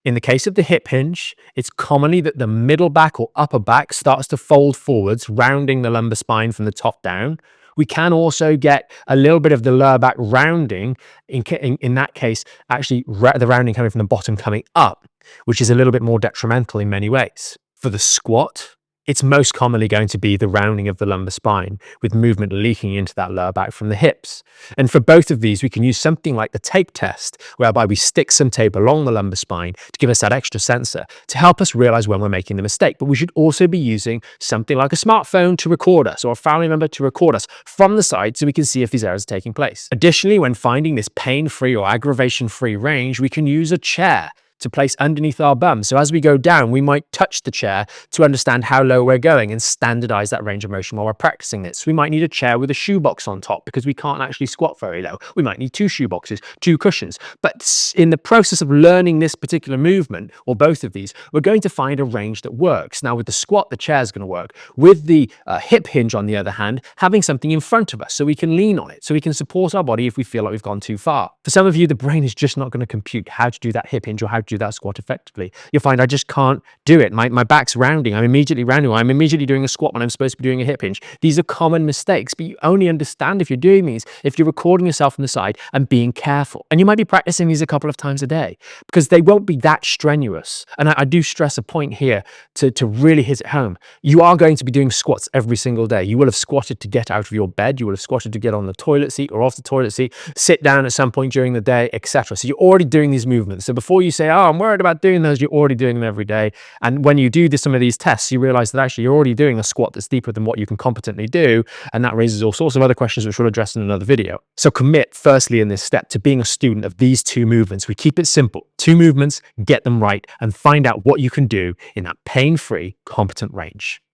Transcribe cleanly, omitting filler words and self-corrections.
In the case of the hip hinge, it's commonly that the middle back or upper back starts to fold forwards, rounding the lumbar spine from the top down. We can also get a little bit of the lower back rounding, in that case, actually the rounding coming from the bottom coming up, which is a little bit more detrimental in many ways. For the squat, it's most commonly going to be the rounding of the lumbar spine with movement leaking into that lower back from the hips. And for both of these, we can use something like the tape test, whereby we stick some tape along the lumbar spine to give us that extra sensor to help us realize when we're making the mistake. But we should also be using something like a smartphone to record us, or a family member to record us from the side so we can see if these errors are taking place. Additionally, when finding this pain-free or aggravation-free range, we can use a chair to place underneath our bum. So as we go down, we might touch the chair to understand how low we're going and standardize that range of motion while we're practicing this. We might need a chair with a shoebox on top because we can't actually squat very low. We might need 2 shoeboxes, 2 cushions. But in the process of learning this particular movement, or both of these, we're going to find a range that works. Now with the squat, the chair is going to work. With the hip hinge, on the other hand, having something in front of us so we can lean on it, so we can support our body if we feel like we've gone too far. For some of you, the brain is just not going to compute how to do that hip hinge or how to do that squat effectively. You'll find I just can't do it. My back's rounding. I'm immediately rounding. I'm immediately doing a squat when I'm supposed to be doing a hip hinge. These are common mistakes, but you only understand if you're doing these if you're recording yourself from the side and being careful. And you might be practicing these a couple of times a day because they won't be that strenuous. And I do stress a point here to really hit it home. You are going to be doing squats every single day. You will have squatted to get out of your bed. You will have squatted to get on the toilet seat or off the toilet seat, sit down at some point during the day, etc. So you're already doing these movements. So before you say, oh, I'm worried about doing those, you're already doing them every day. And when you do some of these tests, you realize that actually you're already doing a squat that's deeper than what you can competently do. And that raises all sorts of other questions, which we'll address in another video. So commit firstly in this step to being a student of these 2 movements. We keep it simple. 2 movements, get them right, and find out what you can do in that pain-free, competent range.